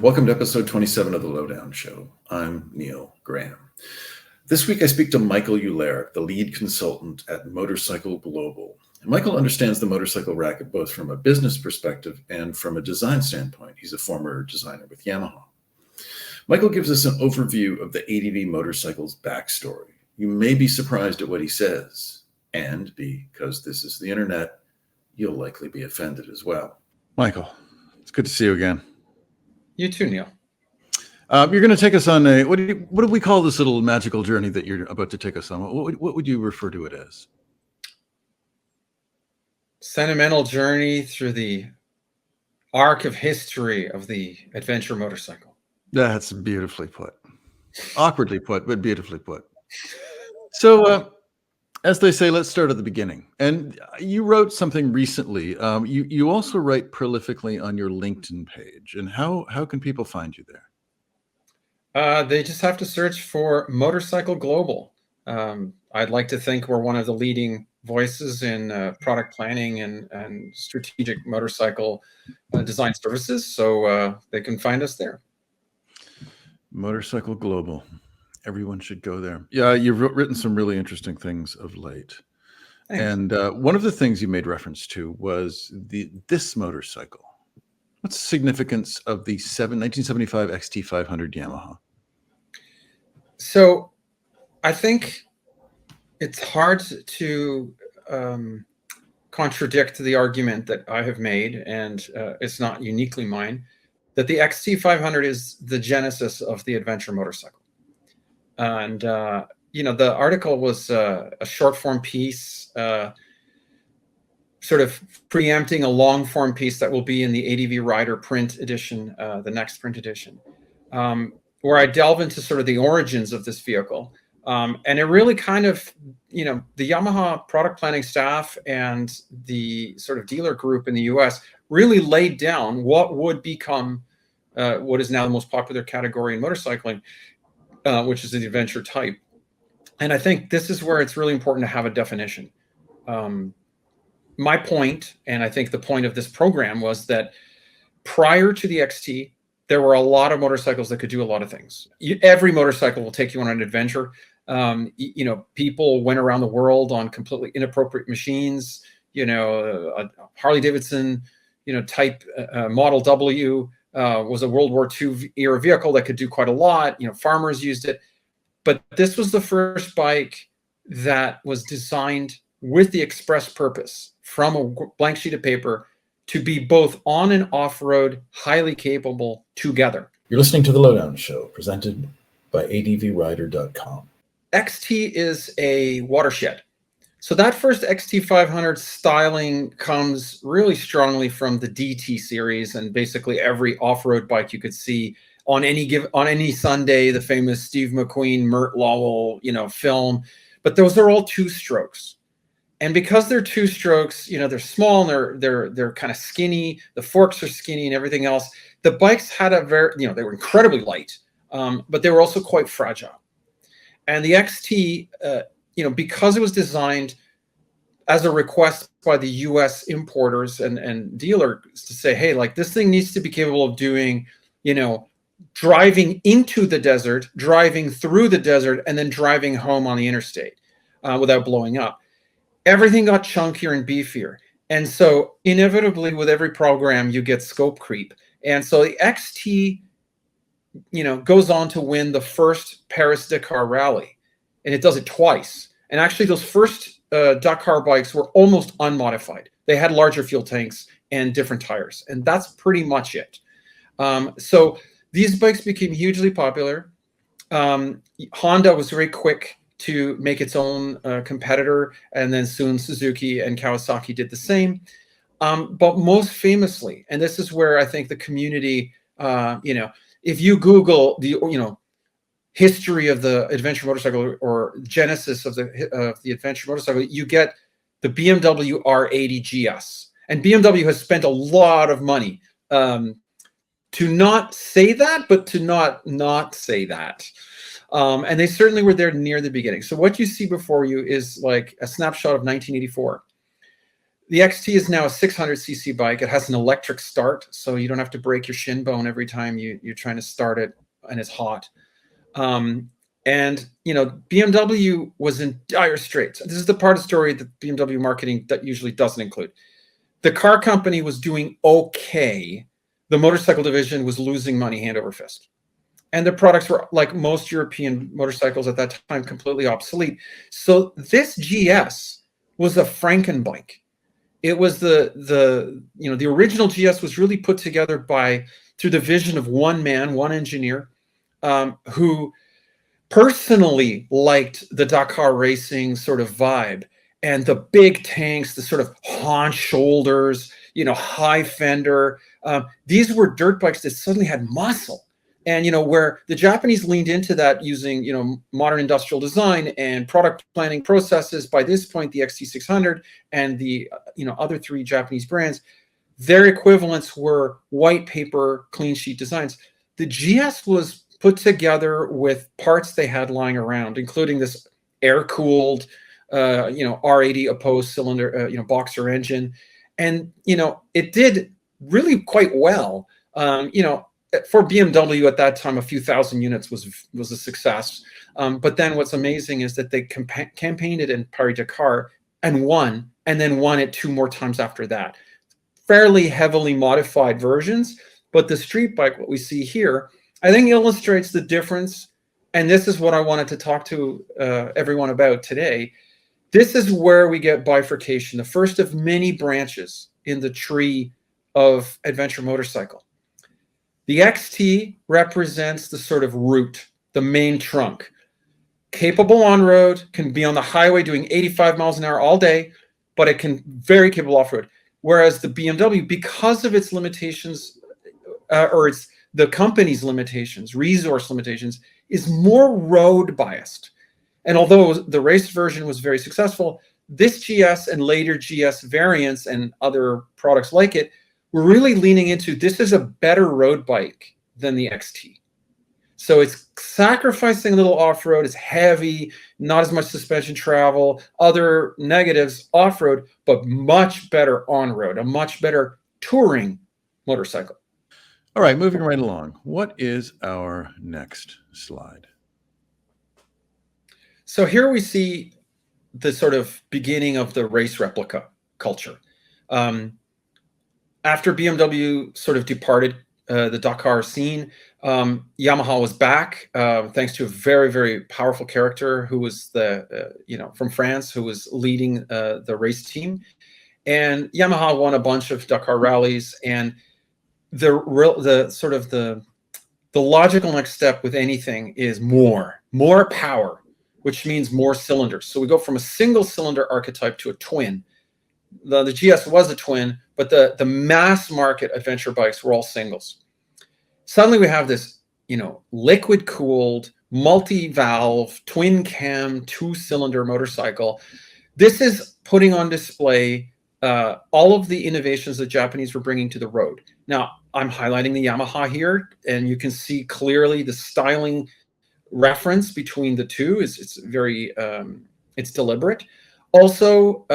Welcome to episode 27 of The Lowdown Show. I'm Neil Graham. This week I speak to Michael Uhlarik, the lead consultant at Motorcycle Global. Michael understands the motorcycle racket both from a business perspective and from a design standpoint. He's a former designer with Yamaha. Michael gives us an overview of the ADV motorcycle's backstory. You may be surprised at what he says, and because this is the internet, you'll likely be offended as well. Michael, it's good to see you again. You too, Neil. You're going to take us on a, what do we call this little magical journey that you're about to take us on? What would you refer to it as? Sentimental journey through the arc of history of the adventure motorcycle. That's beautifully put. Awkwardly put, but beautifully put. So, as they say, let's start at the beginning. And you wrote something recently. You also write prolifically on your LinkedIn page. And how can people find you there? They just have to search for Motorcycle Global. I'd like to think we're one of the leading voices in product planning and strategic motorcycle design services. So they can find us there. Motorcycle Global. Everyone should go there. Yeah, you've written some really interesting things of late. Thanks. And one of the things you made reference to was this motorcycle. What's the significance of the 1975 XT500 Yamaha? So I think it's hard to contradict the argument that I have made, and it's not uniquely mine, that the XT500 is the genesis of the adventure motorcycle. And, the article was a short form piece, sort of preempting a long form piece that will be in the ADV Rider print edition, the next print edition, where I delve into sort of the origins of this vehicle. And it really kind of, the Yamaha product planning staff and the sort of dealer group in the US really laid down what would become what is now the most popular category in motorcycling, which is the adventure type. And I think this is where it's really important to have a definition. My point, and I think the point of this program, was that prior to the XT, there were a lot of motorcycles that could do a lot of things. Every motorcycle will take you on an adventure. People went around the world on completely inappropriate machines. A Harley Davidson, type Model W was a World War II era vehicle that could do quite a lot. Farmers used it. But this was the first bike that was designed with the express purpose from a blank sheet of paper to be both on and off-road, highly capable together. You're listening to The Lowdown Show, presented by advrider.com. XT is a watershed. So that first XT500 styling comes really strongly from the DT series, and basically every off-road bike you could see on any Sunday, the famous Steve McQueen, Mert Lowell, film. But those are all two strokes. And because they're two strokes, they're small and they're kind of skinny. The forks are skinny and everything else. The bikes had they were incredibly light, but they were also quite fragile. And the XT, because it was designed as a request by the U.S. importers and dealers to say, hey, like this thing needs to be capable of doing, driving into the desert, driving through the desert, and then driving home on the interstate without blowing up. Everything got chunkier and beefier. And so inevitably with every program, you get scope creep. And so the XT, goes on to win the first Paris-Dakar rally. And it does it twice. And actually those first Dakar bikes were almost unmodified. They had larger fuel tanks and different tires. And that's pretty much it. So these bikes became hugely popular. Honda was very quick to make its own competitor, and then soon Suzuki and Kawasaki did the same. But most famously, and this is where I think the community, if you Google the history of the adventure motorcycle or genesis of the adventure motorcycle, you get the BMW R80 GS. And BMW has spent a lot of money to not say that, but to not say that. And they certainly were there near the beginning. So what you see before you is like a snapshot of 1984. The XT is now a 600cc bike. It has an electric start, so you don't have to break your shin bone every time you're trying to start it and it's hot. And BMW was in dire straits. This is the part of the story that BMW marketing that usually doesn't include. The car company was doing okay. The motorcycle division was losing money hand over fist. And the products were, like most European motorcycles at that time, completely obsolete. So this GS was a Frankenbike. It was the original GS was really put together through the vision of one man, one engineer, who personally liked the Dakar racing sort of vibe and the big tanks, the sort of haunch shoulders, high fender. These were dirt bikes that suddenly had muscle. And, where the Japanese leaned into that using, modern industrial design and product planning processes. By this point, the XT600 and the, other three Japanese brands, their equivalents were white paper, clean sheet designs. The GS was put together with parts they had lying around, including this air-cooled, R80 opposed cylinder, boxer engine. And, it did really quite well. For BMW at that time, a few thousand units was a success. But then what's amazing is that they campaigned it in Paris-Dakar and won, and then won it 2 more times after that. Fairly heavily modified versions, but the street bike, what we see here, I think illustrates the difference. And this is what I wanted to talk to everyone about today. This is where we get bifurcation, the first of many branches in the tree of adventure motorcycle. The XT represents the sort of root, the main trunk. Capable on-road, can be on the highway doing 85 miles an hour all day, but it can very capable off-road. Whereas the BMW, because of its limitations, or the company's limitations, resource limitations, is more road biased. And although the race version was very successful, this GS and later GS variants and other products like it we're really leaning into, this is a better road bike than the XT. So it's sacrificing a little off-road, it's heavy, not as much suspension travel, other negatives off-road, but much better on-road, a much better touring motorcycle. All right, moving right along. What is our next slide? So here we see the sort of beginning of the race replica culture. After BMW sort of departed the Dakar scene, Yamaha was back thanks to a very, very powerful character who was from France, who was leading the race team. And Yamaha won a bunch of Dakar rallies. And the logical next step with anything is more power, which means more cylinders. So we go from a single cylinder archetype to a twin. The GS was a twin, but the mass market adventure bikes were all singles. Suddenly we have this, liquid cooled, multi-valve, twin cam, 2-cylinder motorcycle. This is putting on display all of the innovations that Japanese were bringing to the road. Now, I'm highlighting the Yamaha here, and you can see clearly the styling reference between the two it's very it's deliberate. Also,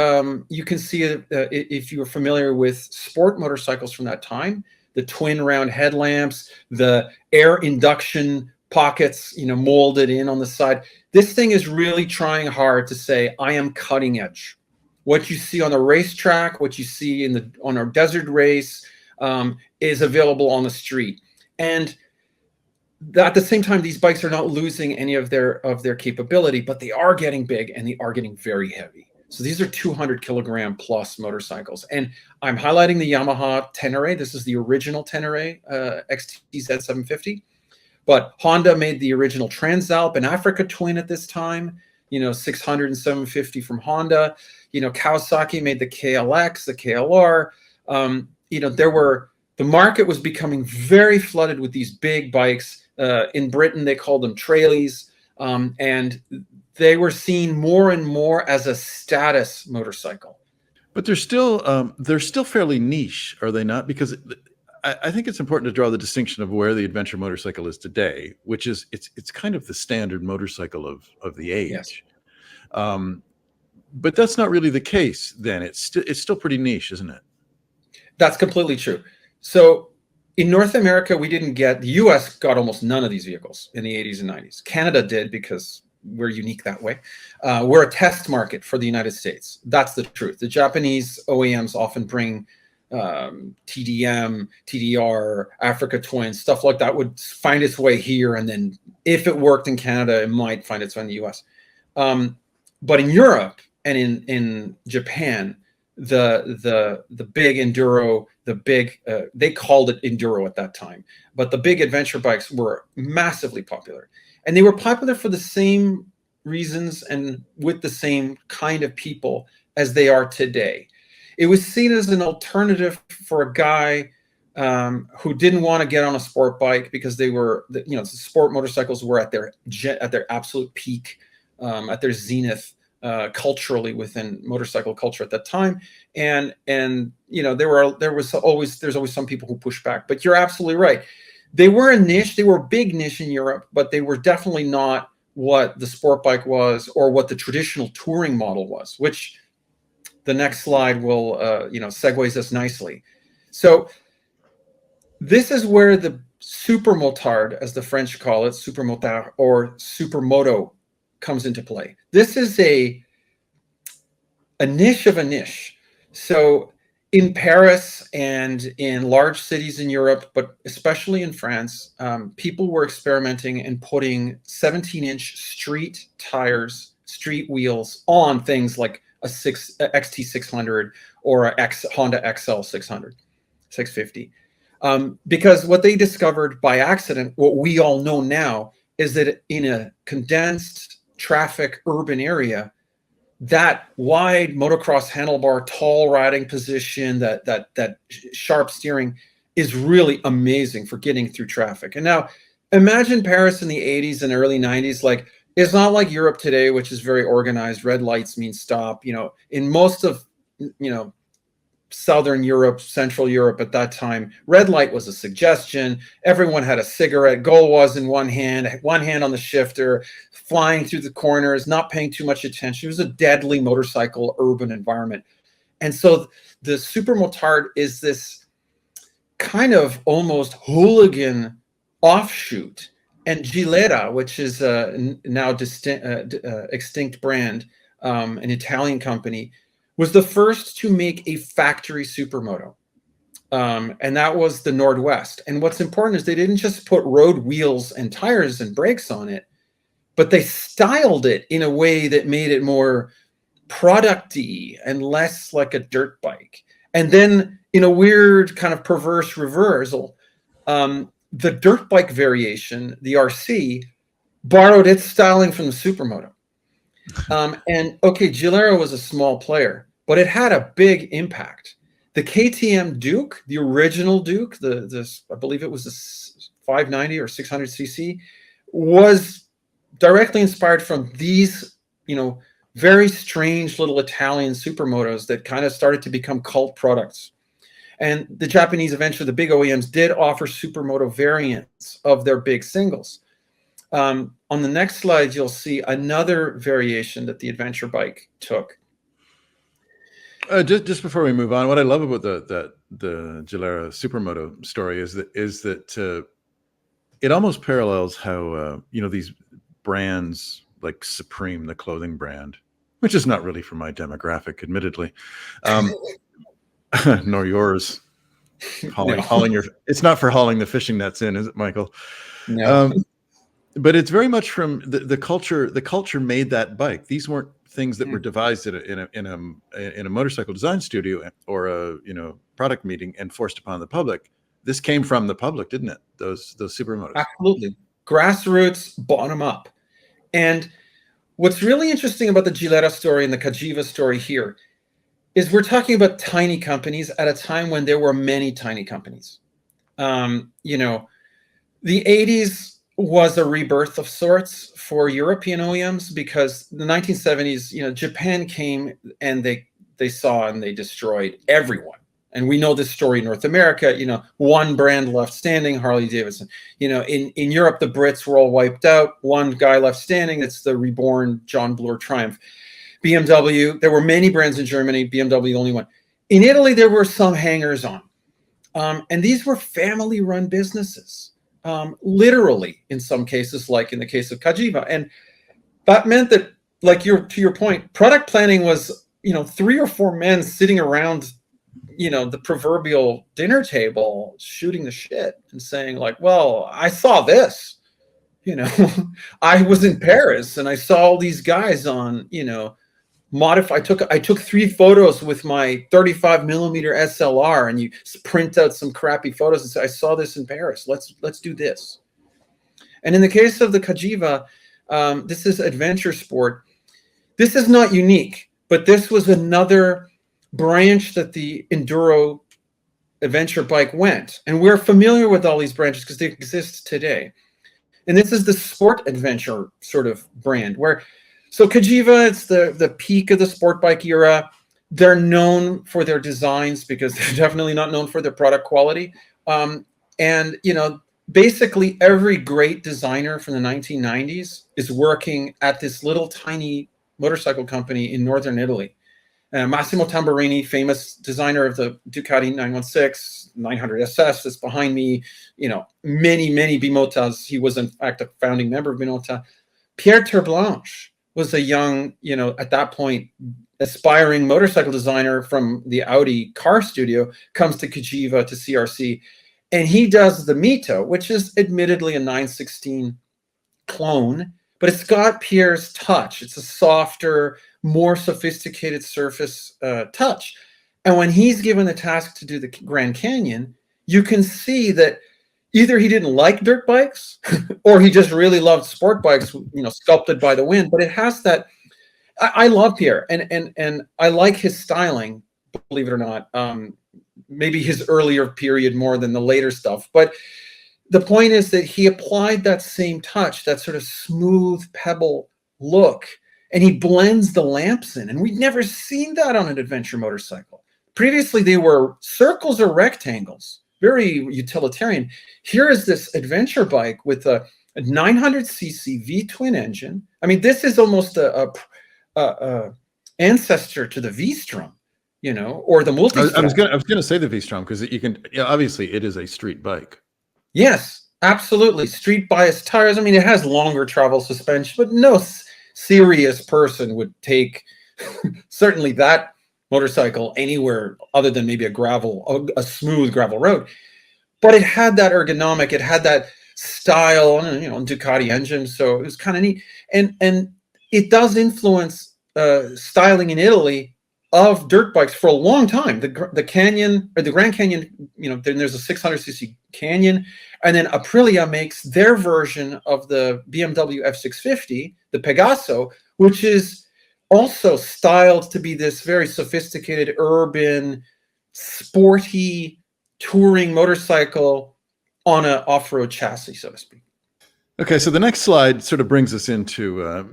you can see if you're familiar with sport motorcycles from that time, the twin round headlamps, the air induction pockets, molded in on the side. This thing is really trying hard to say, I am cutting edge. What you see on the racetrack, what you see on our desert race, is available on the street. And at the same time, these bikes are not losing any of their capability, but they are getting big and they are getting very heavy. So these are 200 kilogram plus motorcycles. And I'm highlighting the Yamaha Tenere. This is the original Tenere XTZ750. But Honda made the original Transalp and Africa Twin at this time, 600 and 750 from Honda. Kawasaki made the KLX, the KLR. The market was becoming very flooded with these big bikes. In Britain, they called them trailies, and they were seen more and more as a status motorcycle. But they're still fairly niche, are they not? Because I think it's important to draw the distinction of where the adventure motorcycle is today, which is it's kind of the standard motorcycle of the age. Yes. But that's not really the case then. It's still pretty niche, isn't it? That's completely true. So in North America, the US got almost none of these vehicles in the 80s and 90s. Canada did because we're unique that way. We're a test market for the United States. That's the truth. The Japanese OEMs often bring TDM, TDR, Africa Twins, stuff like that would find its way here. And then if it worked in Canada, it might find its way in the US. But in Europe and in Japan, the big enduro, they called it enduro at that time, but the big adventure bikes were massively popular, and they were popular for the same reasons and with the same kind of people as they are today. It was seen as an alternative for a guy who didn't want to get on a sport bike because they were, sport motorcycles were at their absolute peak, at their zenith. Culturally within motorcycle culture at that time, and there's always some people who push back, but you're absolutely right. They were a niche, they were a big niche in Europe, but they were definitely not what the sport bike was or what the traditional touring model was, which the next slide will segues us nicely. So this is where the supermotard, as the French call it, supermotard or supermoto, comes into play. This is a niche of a niche. So in Paris and in large cities in Europe, but especially in France, people were experimenting and putting 17-inch street tires, street wheels on things like a XT600 or a Honda XL 650. Because what they discovered by accident, what we all know now, is that in a condensed traffic urban area, that wide motocross handlebar, tall riding position, that sharp steering is really amazing for getting through traffic. And now imagine Paris in the 80s and early 90s. Like, it's not like Europe today, which is very organized. Red lights mean stop. In most of Southern Europe, Central Europe at that time, red light was a suggestion. Everyone had a cigarette. Goal was in one hand on the shifter, flying through the corners, not paying too much attention. It was a deadly motorcycle urban environment. And so the supermotard is this kind of almost hooligan offshoot. And Gilera, which is a now extinct brand, an Italian company, was the first to make a factory supermoto. And that was the Nordwest. And what's important is they didn't just put road wheels and tires and brakes on it, but they styled it in a way that made it more product-y and less like a dirt bike. And then in a weird kind of perverse reversal, the dirt bike variation, the RC, borrowed its styling from the supermoto. And okay, Gilera was a small player, but it had a big impact. The KTM Duke, the original Duke, I believe it was a 590 or 600 cc, was directly inspired from these, very strange little Italian supermotos that kind of started to become cult products. And the Japanese, eventually the big OEMs, did offer supermoto variants of their big singles. On the next slide, you'll see another variation that the adventure bike took. Just before we move on, what I love about the Gilera supermoto story is that it almost parallels how these brands like Supreme, the clothing brand, which is not really for my demographic, admittedly, nor yours. It's not for hauling the fishing nets in, is it, Michael? No. But it's very much from the culture. The culture made that bike. These weren't things that were devised in a motorcycle design studio or a product meeting and forced upon the public. This came from the public, didn't it? Those supermotos. Absolutely, grassroots, bottom up. And what's really interesting about the Gilera story and the Cagiva story here is we're talking about tiny companies at a time when there were many tiny companies. The 80s was a rebirth of sorts for European OEMs because the 1970s, Japan came and they saw and they destroyed everyone. And we know this story in North America, one brand left standing, Harley Davidson. In Europe, the Brits were all wiped out. One guy left standing. It's the reborn John Bloor Triumph. BMW. There were many brands in Germany, BMW the only one. In Italy, there were some hangers-on. And these were family-run businesses, literally in some cases, like in the case of Cagiva. And that meant that, like to your point, product planning was, 3 or 4 men sitting around, the proverbial dinner table, shooting the shit and saying like, well, I saw this, I was in Paris and I saw all these guys on, I took 3 photos with my 35 millimeter SLR, and you print out some crappy photos and say, I saw this in Paris. Let's do this. And in the case of the Cagiva, this is adventure sport. This is not unique, but this was another branch that the enduro adventure bike went. And we're familiar with all these branches because they exist today. And this is the sport adventure sort of brand so Cagiva, it's the peak of the sport bike era. They're known for their designs because they're definitely not known for their product quality. And, basically every great designer from the 1990s is working at this little tiny motorcycle company in northern Italy. Massimo Tamburini, famous designer of the Ducati 916, 900 SS that's behind me, many, many Bimotas. He was, in fact, a founding member of Binota. Pierre Terblanche was a young, at that point, aspiring motorcycle designer from the Audi car studio, comes to Cagiva, to CRC, and he does the Mito, which is admittedly a 916 clone, but it's got Pierre's touch. It's a softer, more sophisticated surface touch. And when he's given the task to do the Grand Canyon, you can see that either he didn't like dirt bikes or he just really loved sport bikes, sculpted by the wind. But it has that. I love Pierre, and I like his styling, believe it or not. Maybe his earlier period more than the later stuff. But the point is that he applied that same touch, that sort of smooth pebble look, and he blends the lamps in. And we'd never seen that on an adventure motorcycle. Previously, they were circles or rectangles, very utilitarian. Here is this adventure bike with a 900cc V-twin engine. I mean, this is almost a ancestor to the V-Strom, or the multi-strom. I was gonna say the V-Strom because you can. Yeah, obviously, it is a street bike. Yes, absolutely. Street biased tires. I mean, it has longer travel suspension, but no serious person would take certainly that motorcycle anywhere other than maybe a smooth gravel road. But it had that ergonomic, it had that style, Ducati engine, so it was kind of neat. And it does influence styling in Italy of dirt bikes for a long time. The Canyon, or the Grand Canyon, then there's a 600cc Canyon, and then Aprilia makes their version of the BMW F650, the Pegaso, which is also styled to be this very sophisticated, urban, sporty, touring motorcycle on an off-road chassis, so to speak. Okay, so the next slide sort of brings us into a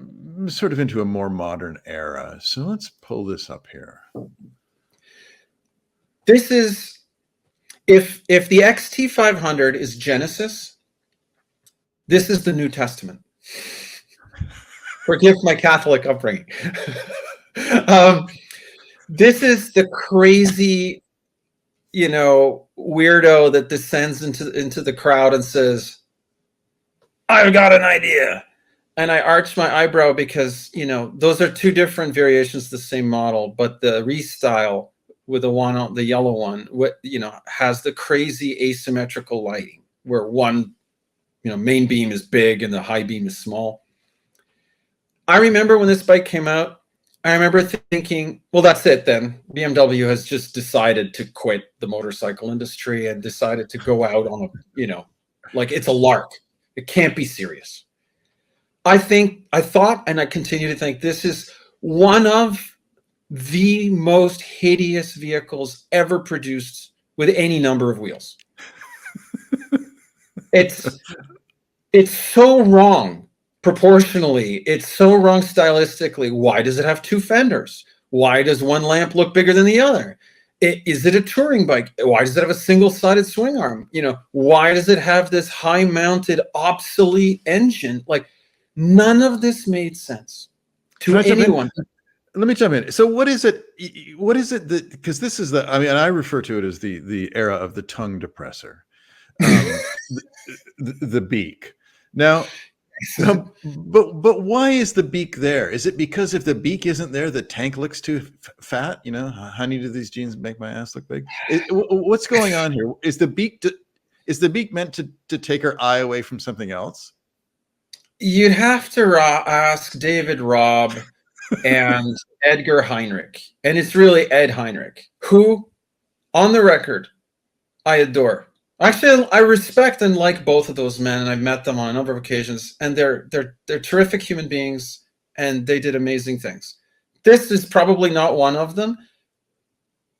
more modern era. So let's pull this up here. This is, if the XT500 is Genesis, this is the New Testament. Forgive my Catholic upbringing. This is the crazy, weirdo that descends into the crowd and says, I've got an idea. And I arch my eyebrow because, those are 2 different variations of the same model, but the restyle with the yellow one, has the crazy asymmetrical lighting where one, main beam is big and the high beam is small. I remember when this bike came out, I remember thinking, well, that's it then. BMW has just decided to quit the motorcycle industry and decided to go out on like it's a lark. It can't be serious. I thought, and I continue to think, this is one of the most hideous vehicles ever produced with any number of wheels. It's so wrong proportionally. It's so wrong stylistically. Why does it have 2 fenders? Why does one lamp look bigger than the other? Is it a touring bike? Why does it have a single-sided swing arm? Why does it have this high-mounted, obsolete engine? Like, none of this made sense to anyone. let me jump in. So what is it? What is it that, because this is the, I mean, I refer to it as the era of the tongue depressor, the, the beak. Now, but why is the beak there? Is it because if the beak isn't there, the tank looks too fat? You know, honey, do these jeans make my ass look big? What's going on here? Is the beak meant to take her eye away from something else? You'd have to ask David Robb and Edgar Heinrich, and it's really Ed Heinrich, who, on the record, I adore. Actually, I respect and like both of those men, and I've met them on a number of occasions, and they're terrific human beings, and they did amazing things. This is probably not one of them,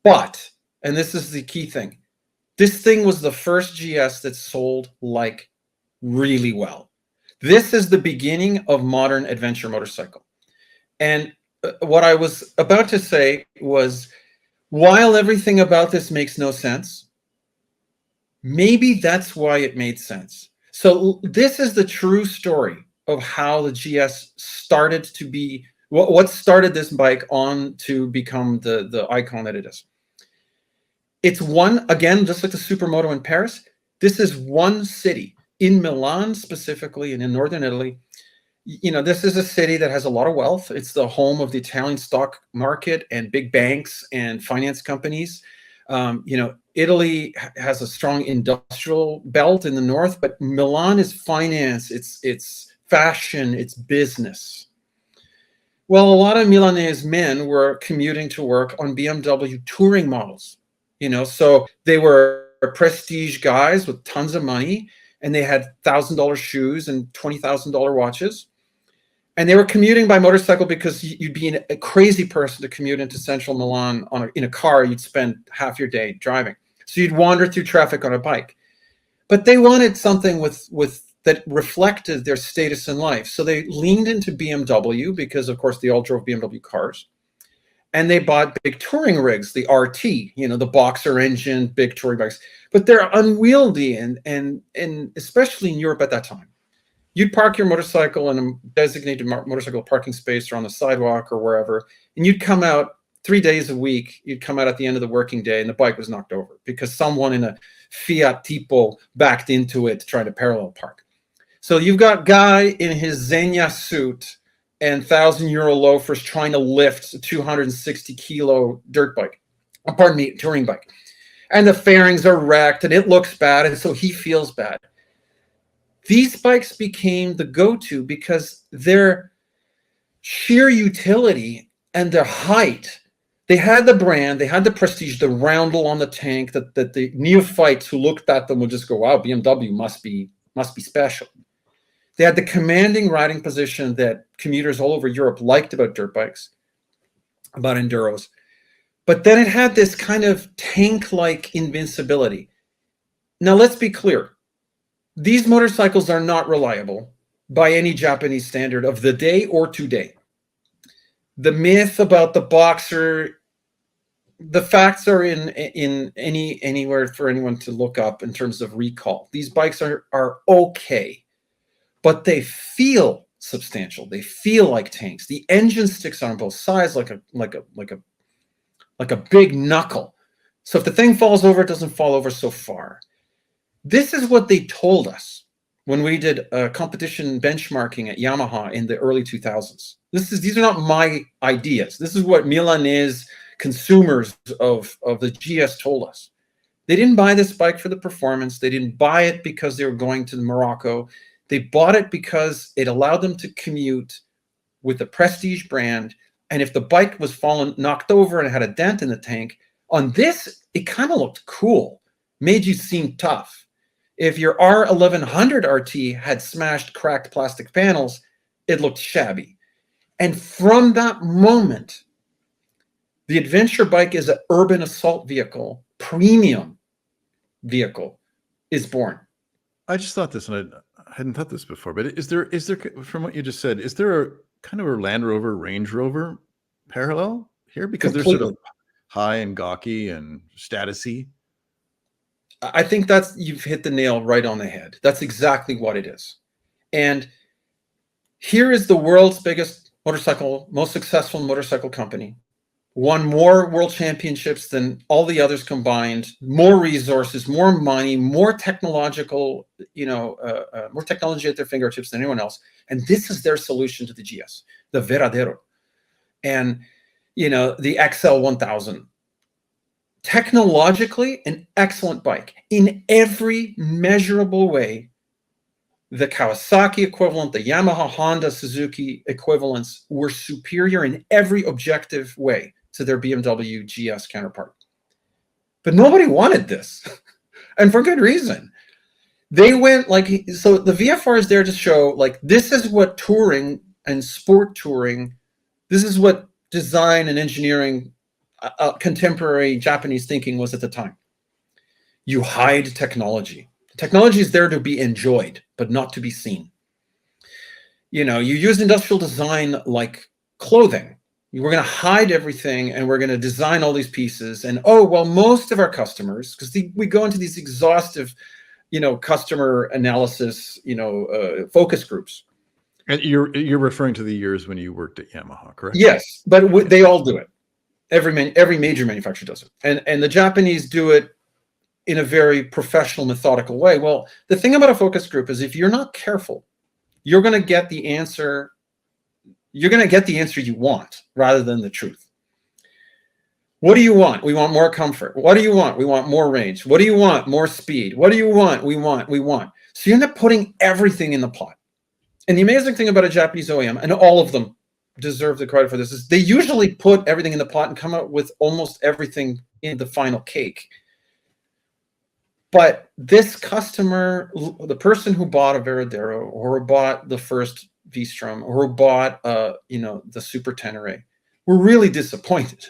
but, and this is the key thing, this thing was the first GS that sold like really well. This is the beginning of modern adventure motorcycle. And what I was about to say was, while everything about this makes no sense, maybe that's why it made sense. So this is the true story of how the GS started to be, what started this bike on to become the icon that it is. It's one, again, just like the Supermoto in Paris, this is one city, in Milan specifically, and in northern Italy. You know, this is a city that has a lot of wealth. It's the home of the Italian stock market and big banks and finance companies. You know, Italy has a strong industrial belt in the north, but Milan is finance, it's fashion, it's business. Well, a lot of Milanese men were commuting to work on BMW touring models, you know, so they were prestige guys with tons of money, and they had $1,000 shoes and $20,000 watches. And they were commuting by motorcycle because you'd be a crazy person to commute into central Milan in a car. You'd spend half your day driving. So you'd wander through traffic on a bike. But they wanted something with that reflected their status in life. So they leaned into BMW because, of course, they all drove BMW cars. And they bought big touring rigs, the RT, you know, the boxer engine, big touring bikes. But they're unwieldy, and especially in Europe at that time. You'd park your motorcycle in a designated motorcycle parking space or on the sidewalk or wherever, and you'd come out 3 days a week. You'd come out at the end of the working day, and the bike was knocked over because someone in a Fiat Tipo backed into it trying to parallel park. So you've got guy in his Zegna suit and €1,000 loafers trying to lift a 260 kilo dirt bike, pardon me, touring bike. And the fairings are wrecked and it looks bad. And so he feels bad. These bikes became the go-to because their sheer utility and their height, they had the brand, they had the prestige, the roundel on the tank that the neophytes who looked at them would just go, wow, BMW must be special. They had the commanding riding position that commuters all over Europe liked about dirt bikes, about enduros. But then it had this kind of tank-like invincibility. Now, let's be clear. These motorcycles are not reliable by any Japanese standard of the day or today. The myth about the boxer, the facts are in anywhere for anyone to look up in terms of recall. These bikes are okay, but they feel substantial. They feel like tanks. The engine sticks on both sides like a big knuckle. So if the thing falls over, it doesn't fall over so far. This is what they told us when we did competition benchmarking at Yamaha in the early 2000s. These are not my ideas. This is what Milanese consumers of the GS told us. They didn't buy this bike for the performance. They didn't buy it because they were going to Morocco. They bought it because it allowed them to commute with a prestige brand. And if the bike was knocked over and had a dent in the tank, on this, it kind of looked cool, made you seem tough. If your R1100 RT had smashed, cracked plastic panels, it looked shabby. And from that moment, the adventure bike as an urban assault vehicle, premium vehicle, is born. I just thought this, and I hadn't thought this before, but is there, from what you just said, is there a kind of a Land Rover, Range Rover parallel here? Because they're sort of high and gawky and statusy. I think you've hit the nail right on the head. That's exactly what it is. And here is the world's biggest motorcycle, most successful motorcycle company, won more world championships than all the others combined, more resources, more money, more technological, more technology at their fingertips than anyone else. And this is their solution to the GS, the Veradero, and the XL 1000. Technologically, an excellent bike in every measurable way. The Kawasaki equivalent, the Yamaha, Honda, Suzuki equivalents were superior in every objective way to their BMW GS counterpart. But nobody wanted this, and for good reason. They went so the VFR is there to show this is what touring and sport touring, this is what design and engineering, contemporary Japanese thinking was at the time. You hide technology. Technology is there to be enjoyed, but not to be seen. You use industrial design like clothing. We're going to hide everything, and we're going to design all these pieces. And most of our customers, because we go into these exhaustive, customer analysis, focus groups. And you're referring to the years when you worked at Yamaha, correct? Yes, but they all do it. Every major manufacturer does it, and the Japanese do it in a very professional, methodical way. Well, the thing about a focus group is if you're not careful, you're going to get the answer. You're going to get the answer you want rather than the truth. What do you want? We want more comfort. What do you want? We want more range. What do you want? More speed. What do you want? We want. So you end up putting everything in the pot. And the amazing thing about a Japanese OEM, and all of them deserve the credit for this, is they usually put everything in the pot and come out with almost everything in the final cake. But this customer, the person who bought a Veradero, or bought the first V-Strom, or bought the Super Tenere, were really disappointed,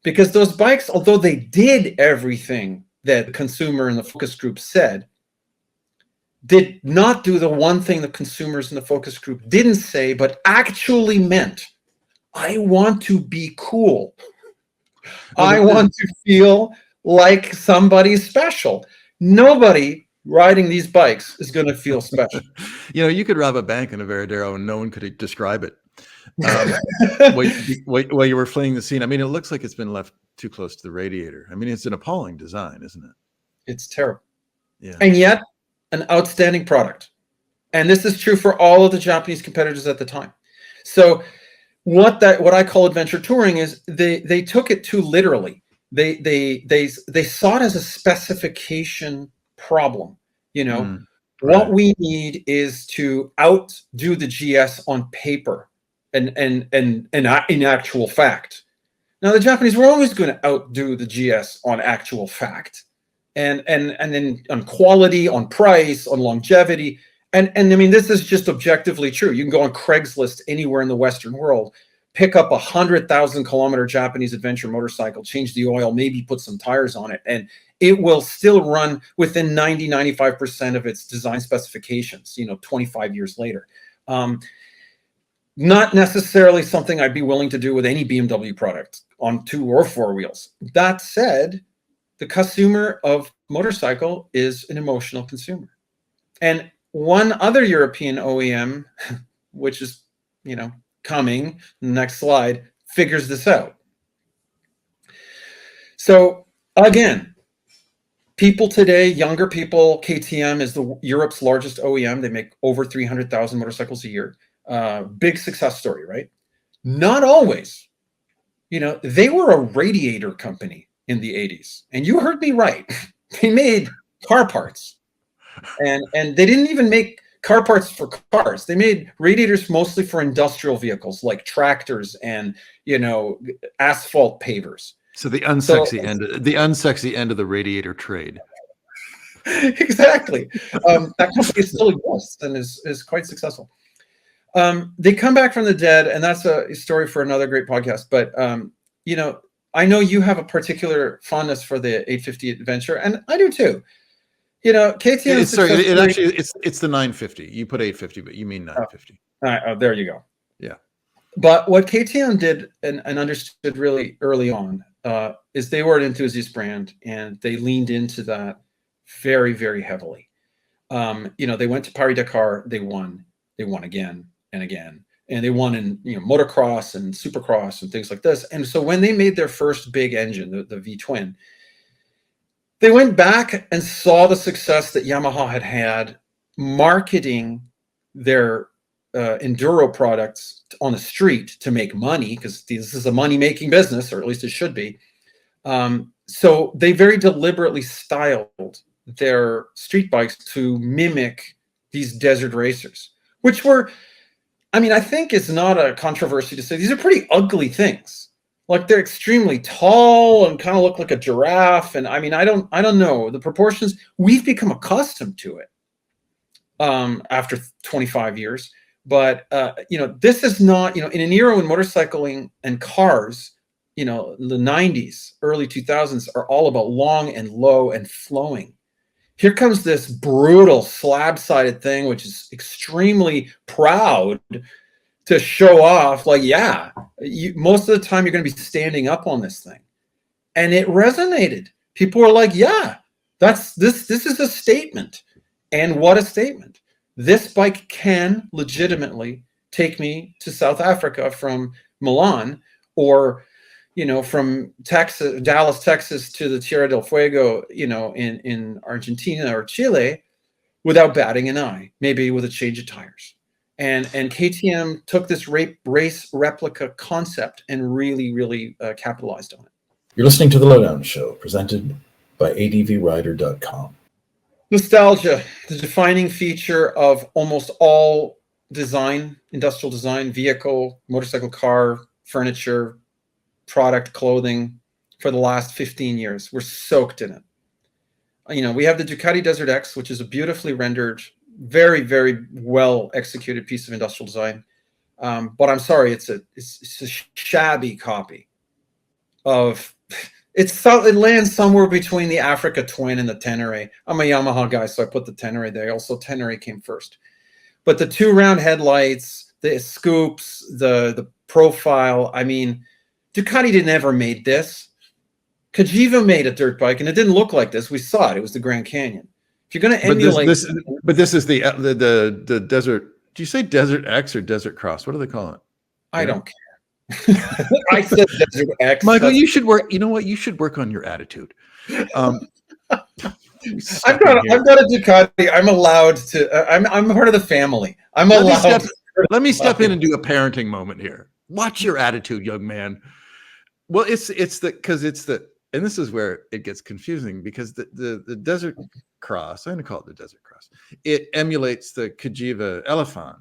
because those bikes, although they did everything that the consumer in the focus group said, did not do the one thing the consumers in the focus group didn't say, but actually meant. I want to be cool. I want to feel like somebody special. Nobody riding these bikes is going to feel special. You could rob a bank in a Veradero and no one could describe it. While you were fleeing the scene, I mean, it looks like it's been left too close to the radiator. I mean, it's an appalling design, isn't it? It's terrible. Yeah. And yet, an outstanding product. And this is true for all of the Japanese competitors at the time. So what I call adventure touring is they took it too literally. They saw it as a specification problem. What we need is to outdo the GS on paper and in actual fact. Now the Japanese were always going to outdo the GS on actual fact. And then on quality, on price, on longevity. And I mean, this is just objectively true. You can go on Craigslist anywhere in the Western world, pick up 100,000 kilometer Japanese adventure motorcycle, change the oil, maybe put some tires on it, and it will still run within 95% of its design specifications, 25 years later. Not necessarily something I'd be willing to do with any BMW product on 2 or 4 wheels. That said, the consumer of motorcycle is an emotional consumer. And one other European OEM, which is, coming, next slide, figures this out. So again, people today, younger people, KTM is Europe's largest OEM. They make over 300,000 motorcycles a year. Big success story, right? Not always. They were a radiator company in the 80s. And you heard me right. They made car parts. And they didn't even make car parts for cars. They made radiators mostly for industrial vehicles like tractors and, asphalt pavers. So the unsexy end of the radiator trade. Exactly. That company still exists and is quite successful. They come back from the dead, and that's a story for another great podcast. But, I know you have a particular fondness for the 850 Adventure, and I do too. KTM. It's the 950. You put 850, but you mean 950. Oh, there you go. Yeah. But what KTM did and understood really early on is they were an enthusiast brand, and they leaned into that very, very heavily. They went to Paris Dakar, they won again and again and they won in motocross and supercross and things like this. And so when they made their first big engine, the V twin, they went back and saw the success that Yamaha had marketing their enduro products on the street to make money, because this is a money-making business, or at least it should be. So they very deliberately styled their street bikes to mimic these desert racers, which were, I mean, I think it's not a controversy to say these are pretty ugly things. Like, they're extremely tall and kind of look like a giraffe. And I mean, I don't know the proportions. We've become accustomed to it after 25 years. But this is not, in an era when motorcycling and cars, the 90s, early 2000s are all about long and low and flowing. Here comes this brutal slab-sided thing, which is extremely proud to show off. Like, yeah, most of the time you're going to be standing up on this thing. And it resonated. People were like, yeah, this is a statement. And what a statement. This bike can legitimately take me to South Africa from Milan, or from Dallas, Texas to the Tierra del Fuego, in Argentina or Chile, without batting an eye, maybe with a change of tires. And KTM took this race replica concept and really, really capitalized on it. You're listening to The Lowdown Show, presented by advrider.com. Nostalgia, the defining feature of almost all design, industrial design, vehicle, motorcycle, car, furniture, product, clothing, for the last 15 years. We're soaked in it. We have the Ducati Desert X, which is a beautifully rendered, very, very well executed piece of industrial design. But I'm sorry, it's a shabby copy of. It lands somewhere between the Africa Twin and the Tenere. I'm a Yamaha guy, so I put the Tenere there. Also, Tenere came first. But the two round headlights, the scoops, the profile, I mean, Ducati didn't ever made this. Cagiva made a dirt bike, and it didn't look like this. We saw it. It was the Grand Canyon. If you're going to emulate... But this is the Desert... Do you say Desert X or Desert Cross? What do they call it? I don't care. I said Desert X. Michael, you should work. You know what? You should work on your attitude. I've got a Ducati. I'm allowed to. I'm part of the family. I'm allowed. Let me step in and do a parenting moment here. Watch your attitude, young man. Well, and this is where it gets confusing, because the Desert Cross, I'm going to call it the Desert Cross. It emulates the Cagiva Elephant,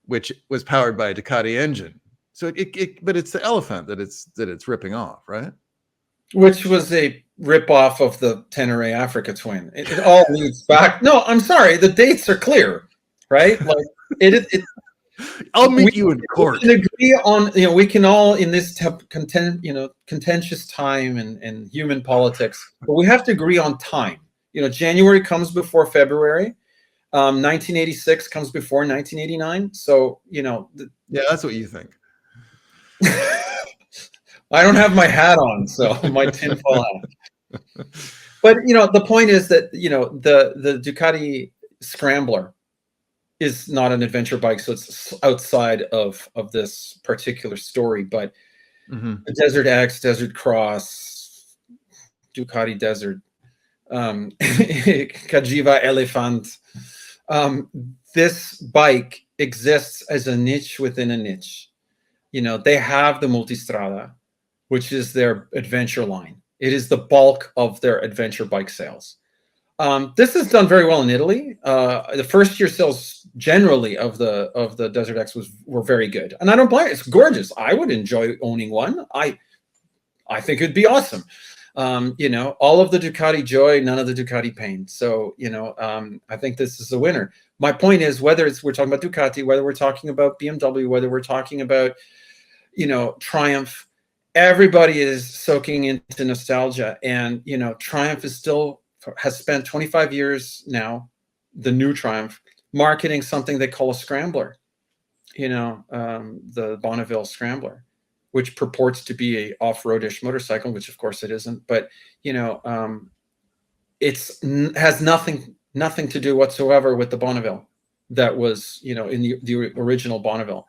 which was powered by a Ducati engine. So but it's the Elephant that it's ripping off, right? Which was a rip-off of the Tenere Africa Twin. It all leads back. No, I'm sorry. The dates are clear, right? Like I'll meet you in court. We can agree on, we can all in this contentious time and human politics, but we have to agree on time. January comes before February. 1986 comes before 1989. So, yeah, that's what you think. I don't have my hat on, so my tinfoil hat. But the point is that the Ducati Scrambler is not an adventure bike, so it's outside of this particular story. But the Desert X, Desert Cross, Ducati Desert, Cagiva Elephant. This bike exists as a niche within a niche. They have the Multistrada, which is their adventure line. It is the bulk of their adventure bike sales. This is done very well in Italy. The first year sales generally of the Desert X were very good, and I don't blame it. It's gorgeous. I would enjoy owning one. I think it'd be awesome. All of the Ducati joy, none of the Ducati pain. So I think this is a winner. My point is, whether we're talking about Ducati, whether we're talking about BMW, whether we're talking about Triumph, everybody is soaking into nostalgia, and Triumph has spent 25 years now, the new Triumph, marketing something they call a scrambler, the Bonneville Scrambler, which purports to be a off-roadish motorcycle, which of course it isn't, but has nothing to do whatsoever with the Bonneville that was in the original Bonneville.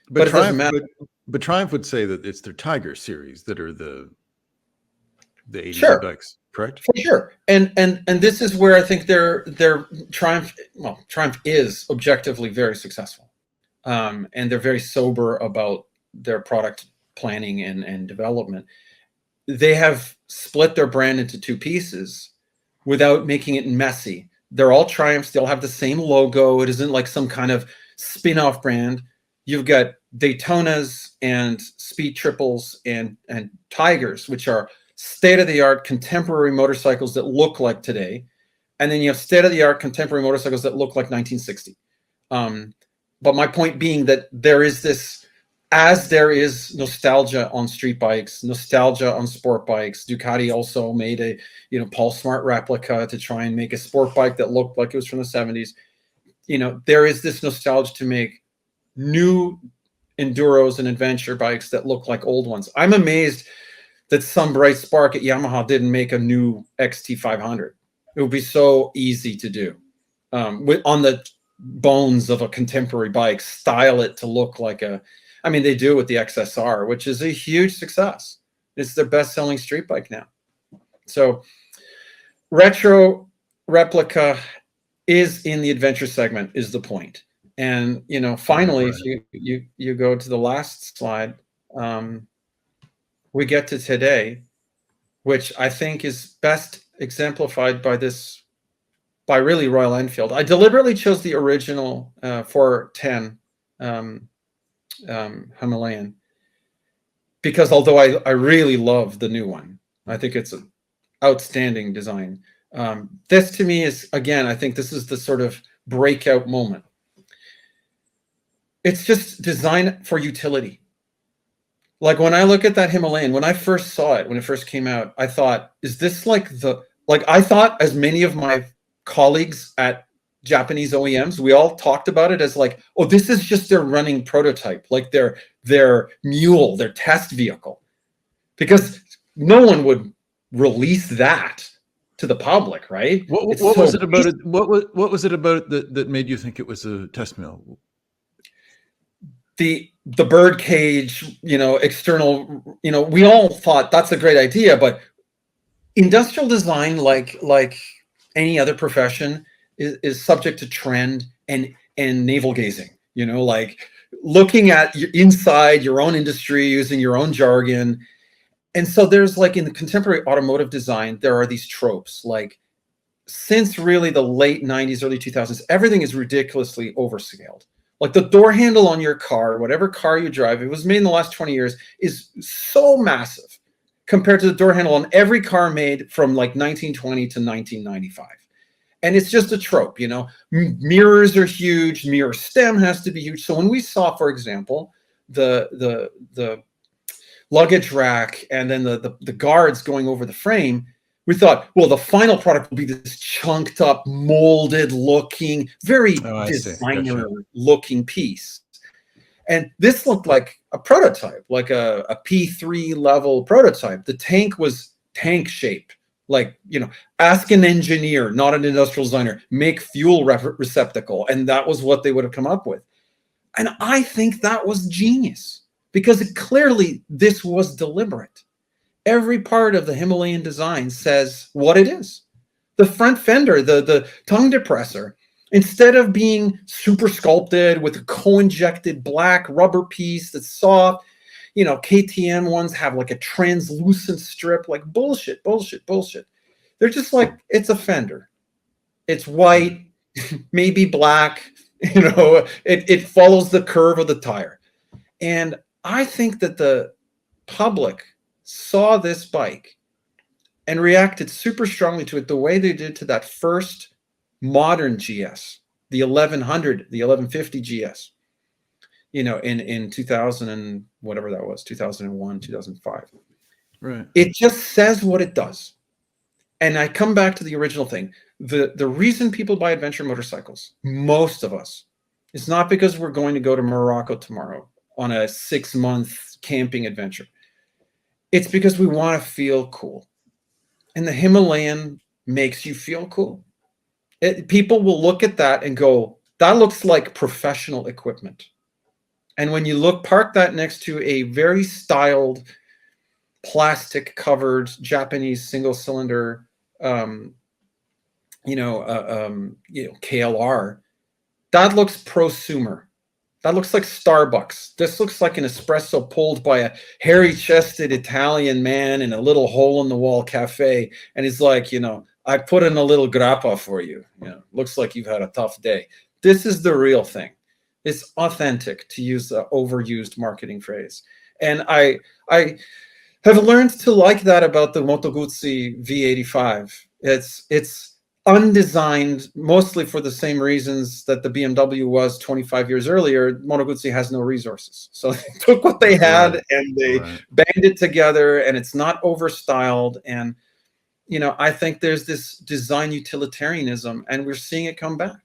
But it doesn't matter. But Triumph would say that it's their Tiger series that are the 80 Sure. bikes, correct? For sure. And this is where I think their Triumph is objectively very successful. And they're very sober about their product planning and development. They have split their brand into two pieces without making it messy. They're all Triumphs. They all have the same logo. It isn't like some kind of spin-off brand. You've got Daytonas and Speed Triples and Tigers, which are state-of-the-art contemporary motorcycles that look like today. And then you have state-of-the-art contemporary motorcycles that look like 1960. But my point being that there is this, as there is nostalgia on street bikes, nostalgia on sport bikes. Ducati also made a, Paul Smart replica to try and make a sport bike that looked like it was from the 70s. There is this nostalgia to make new enduros and adventure bikes that look like old ones. I'm amazed that some bright spark at Yamaha didn't make a new XT500. It would be so easy to do on the bones of a contemporary bike, style it to look like they do it with the XSR, which is a huge success. It's their best-selling street bike now. So retro replica is in the adventure segment is the point. And, finally, Right. if you go to the last slide, we get to today, which I think is best exemplified by really Royal Enfield. I deliberately chose the original 410 Himalayan because although I really love the new one, I think it's an outstanding design. This to me is, again, I think this is the sort of breakout moment. It's just designed for utility. Like when I look at that Himalayan, when I first saw it, when it first came out, I thought, is this I thought, as many of my colleagues at Japanese OEMs, we all talked about it as like, oh, this is just their running prototype, like their mule, their test vehicle, because no one would release that to the public, right? What was it about it? What was it about it that made you think it was a test mill? The bird cage, external, we all thought that's a great idea, but industrial design, like any other profession, is subject to trend and navel gazing, like looking at inside your own industry, using your own jargon. And so there's in the contemporary automotive design, there are these tropes, like since really the late 90s, early 2000s, everything is ridiculously overscaled. Like the door handle on your car, whatever car you drive, it was made in the last 20 years, is so massive compared to the door handle on every car made from 1920 to 1995. And it's just a trope, mirrors are huge, mirror stem has to be huge. So when we saw, for example, the luggage rack and then the guards going over the frame, we thought, well, the final product will be this chunked up, molded looking, very designer looking piece. And this looked like a prototype, like a P3 level prototype. The tank was tank shaped, ask an engineer, not an industrial designer, make fuel receptacle. And that was what they would have come up with. And I think that was genius because clearly this was deliberate. Every part of the Himalayan design says what it is. The front fender, the tongue depressor, instead of being super sculpted with a co-injected black rubber piece that's soft, KTM ones have a translucent strip, bullshit. They're just it's a fender. It's white, maybe black, it follows the curve of the tire. And I think that the public saw this bike and reacted super strongly to it the way they did to that first modern GS, the 1100, the 1150 GS, in 2000 and whatever that was, 2001, 2005. Right. It just says what it does. And I come back to the original thing. The reason people buy adventure motorcycles, most of us, is not because we're going to go to Morocco tomorrow on a 6-month camping adventure. It's because we want to feel cool. And the Himalayan makes you feel cool. People will look at that and go, that looks like professional equipment. And when you park that next to a very styled, plastic covered Japanese single cylinder, KLR, that looks prosumer. That looks like Starbucks. This looks like an espresso pulled by a hairy-chested Italian man in a little hole-in-the-wall cafe, and he's like, I put in a little grappa for you. Looks like you've had a tough day. This is the real thing. It's authentic, to use the overused marketing phrase. And I have learned to like that about the Moto Guzzi V85. It's undesigned, mostly for the same reasons that the BMW was 25 years earlier. Moto Guzzi has no resources, so they took what they had and they banged it together, and it's not overstyled. And I think there's this design utilitarianism, and we're seeing it come back.